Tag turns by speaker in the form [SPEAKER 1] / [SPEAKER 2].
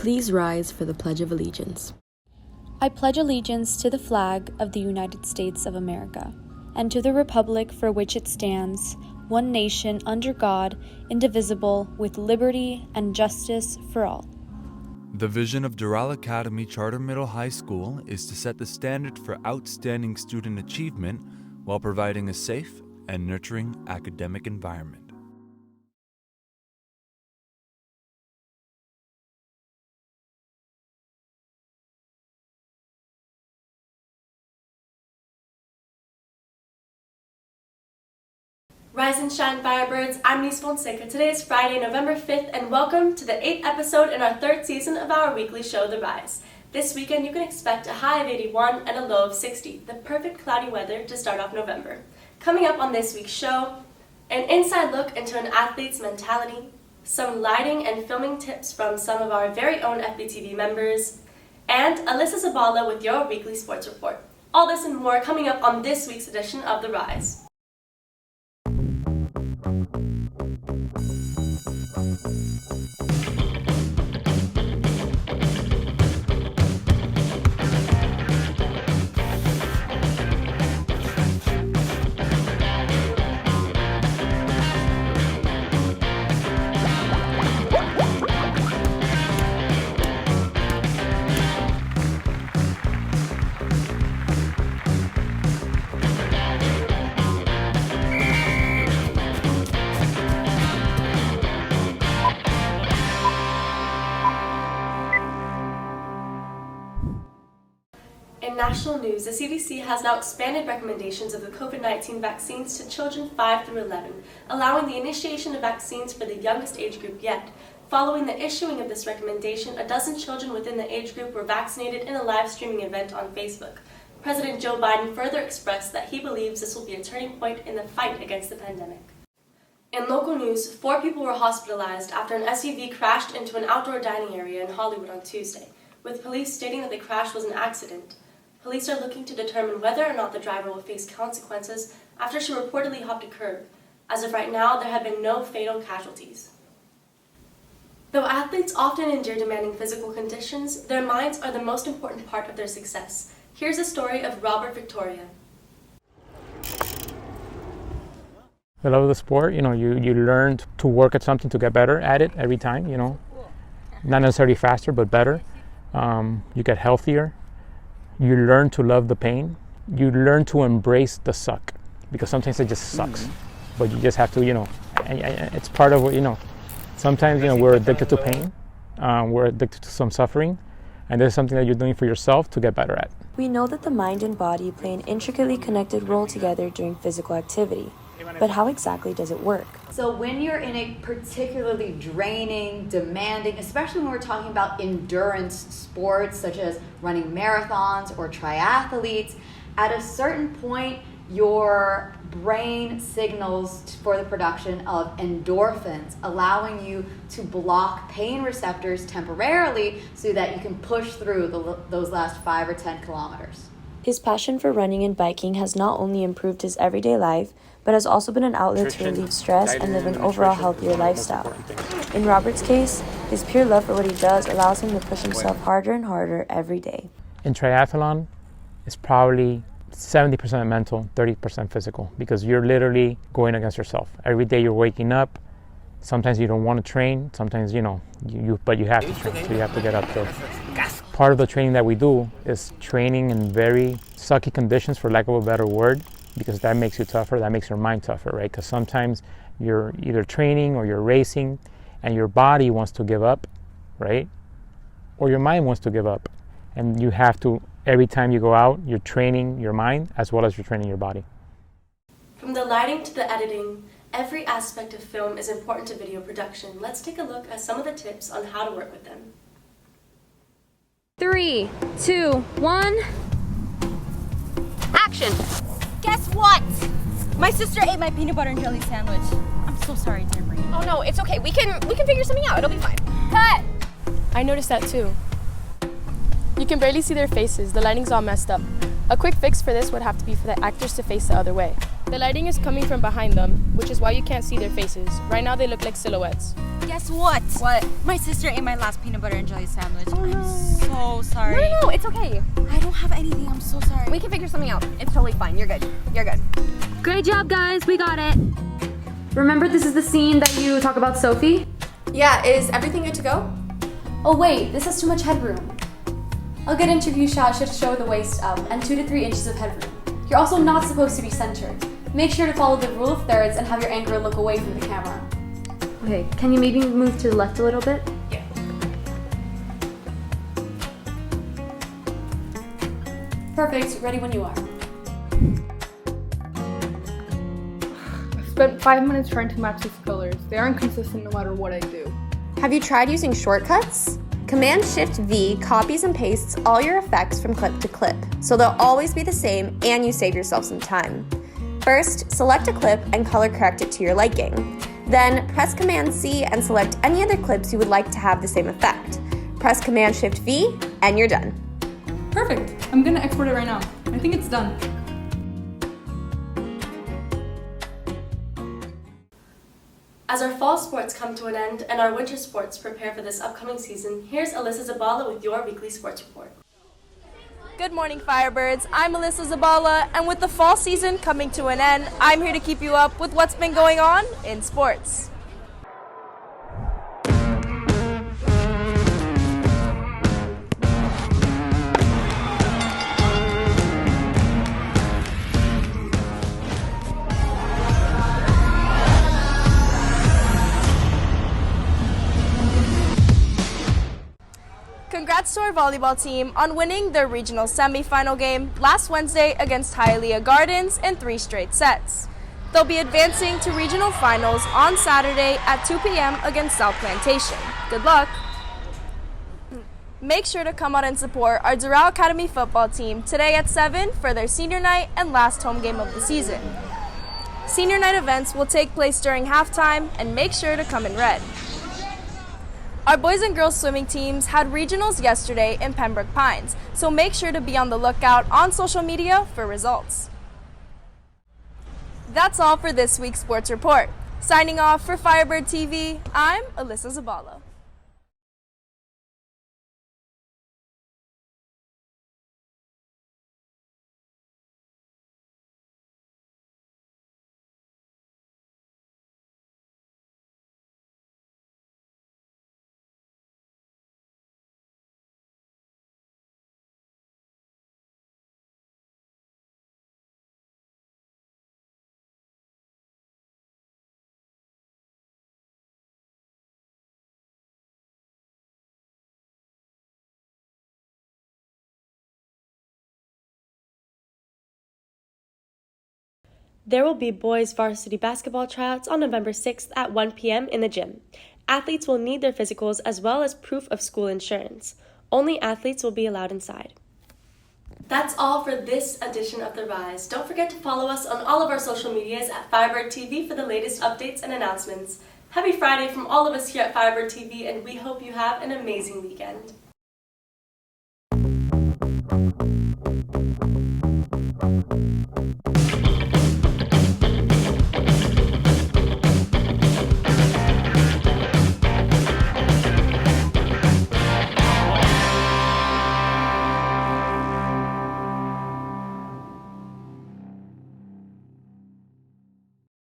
[SPEAKER 1] Please rise for the Pledge of Allegiance.
[SPEAKER 2] I pledge allegiance to the flag of the United States of America, and to the republic for which it stands, one nation under God, indivisible, with liberty and justice for all.
[SPEAKER 3] The vision of Doral Academy Charter Middle High School is to set the standard for outstanding student achievement while providing a safe and nurturing academic environment.
[SPEAKER 4] Rise and shine, Firebirds. I'm Nice Fonseca. Today is Friday, November 5th, and welcome to the 8th episode in our 3rd season of our weekly show, The Rise. This weekend, you can expect a high of 81 and a low of 60, the perfect cloudy weather to start off November. Coming up on this week's show, an inside look into an athlete's mentality, some lighting and filming tips from some of our very own FBTV members, and Alyssa Zabala with your weekly sports report. All this and more coming up on this week's edition of The Rise. In national news, the CDC has now expanded recommendations of the COVID-19 vaccines to children 5 through 11, allowing the initiation of vaccines for the youngest age group yet. Following the issuing of this recommendation, a dozen children within the age group were vaccinated in a live streaming event on Facebook. President Joe Biden further expressed that he believes this will be a turning point in the fight against the pandemic. In local news, 4 people were hospitalized after an SUV crashed into an outdoor dining area in Hollywood on Tuesday, with police stating that the crash was an accident. Police are looking to determine whether or not the driver will face consequences after she reportedly hopped a curb. As of right now, there have been no fatal casualties. Though athletes often endure demanding physical conditions, their minds are the most important part of their success. Here's the story of Robert Victoria.
[SPEAKER 5] I love the sport. You learn to work at something to get better at it every time, Not necessarily faster, but better. You get healthier. You learn to love the pain. You learn to embrace the suck, because sometimes it just sucks. But you just have to, it's part of what, sometimes, we're addicted to pain. We're addicted to some suffering. And this is something that you're doing for yourself to get better at.
[SPEAKER 2] We know that the mind and body play an intricately connected role together during physical activity. But how exactly does it work?
[SPEAKER 6] So when you're in a particularly draining, demanding, especially when we're talking about endurance sports such as running marathons or triathletes, at a certain point, your brain signals for the production of endorphins, allowing you to block pain receptors temporarily so that you can push through those last 5 or 10 kilometers.
[SPEAKER 2] His passion for running and biking has not only improved his everyday life, but has also been an outlet to relieve stress and live an overall healthier lifestyle. In Robert's case, his pure love for what he does allows him to push himself harder and harder every day.
[SPEAKER 5] In triathlon, it's probably 70% mental, 30% physical, because you're literally going against yourself. Every day you're waking up. Sometimes you don't want to train. Sometimes, but you have to train, so you have to get up. So part of the training that we do is training in very sucky conditions, for lack of a better word, because that makes you tougher, that makes your mind tougher, right? Because sometimes you're either training or you're racing and your body wants to give up, right? Or your mind wants to give up. And you have to, every time you go out, you're training your mind as well as you're training your body.
[SPEAKER 4] From the lighting to the editing, every aspect of film is important to video production. Let's take a look at some of the tips on how to work with them.
[SPEAKER 7] 3, 2, 1. Action! Guess what? My sister ate my peanut butter and jelly sandwich. I'm so sorry, dear Marie. Oh no, it's okay. We can figure something out. It'll be fine. Cut!
[SPEAKER 8] I noticed that too. You can barely see their faces. The lighting's all messed up. A quick fix for this would have to be for the actors to face the other way. The lighting is coming from behind them, which is why you can't see their faces. Right now they look like silhouettes.
[SPEAKER 7] Guess what?
[SPEAKER 9] What?
[SPEAKER 7] My sister ate my last peanut butter and jelly sandwich.
[SPEAKER 9] Oh, no.
[SPEAKER 7] I'm so sorry.
[SPEAKER 9] No, it's okay.
[SPEAKER 7] I don't have anything. I'm so sorry.
[SPEAKER 9] We can figure something out. It's totally fine. You're good. You're good.
[SPEAKER 10] Great job, guys. We got it. Remember, this is the scene that you talk about Sophie?
[SPEAKER 11] Yeah, is everything good to go?
[SPEAKER 12] Oh wait, this has too much headroom. A good interview shot should show the waist up and 2 to 3 inches of headroom. You're also not supposed to be centered. Make sure to follow the rule of thirds and have your anchor look away from the camera.
[SPEAKER 10] Okay, can you maybe move to the left a little bit?
[SPEAKER 12] Yeah. Perfect, ready when you are.
[SPEAKER 13] I spent 5 minutes trying to match these colors. They aren't consistent no matter what I do.
[SPEAKER 11] Have you tried using shortcuts? Command-Shift-V copies and pastes all your effects from clip to clip, so they'll always be the same and you save yourself some time. First, select a clip and color correct it to your liking. Then, press Command-C and select any other clips you would like to have the same effect. Press Command-Shift-V and you're done.
[SPEAKER 13] Perfect. I'm gonna export it right now. I think it's done.
[SPEAKER 4] As our fall sports come to an end and our winter sports prepare for this upcoming season, here's Alyssa Zabala with your weekly sports report.
[SPEAKER 2] Good morning, Firebirds. I'm Alyssa Zabala, and with the fall season coming to an end, I'm here to keep you up with what's been going on in sports. Congrats to our volleyball team on winning their regional semifinal game last Wednesday against Hialeah Gardens in 3 straight sets. They'll be advancing to regional finals on Saturday at 2 p.m. against South Plantation. Good luck! Make sure to come out and support our Doral Academy football team today at 7 for their senior night and last home game of the season. Senior night events will take place during halftime, and make sure to come in red. Our boys and girls swimming teams had regionals yesterday in Pembroke Pines, so make sure to be on the lookout on social media for results. That's all for this week's Sports Report. Signing off for Firebird TV, I'm Alyssa Zabala.
[SPEAKER 4] There will be boys varsity basketball tryouts on November 6th at 1 p.m. in the gym. Athletes will need their physicals as well as proof of school insurance. Only athletes will be allowed inside. That's all for this edition of The Rise. Don't forget to follow us on all of our social medias at Firebird TV for the latest updates and announcements. Happy Friday from all of us here at Firebird TV, and we hope you have an amazing weekend.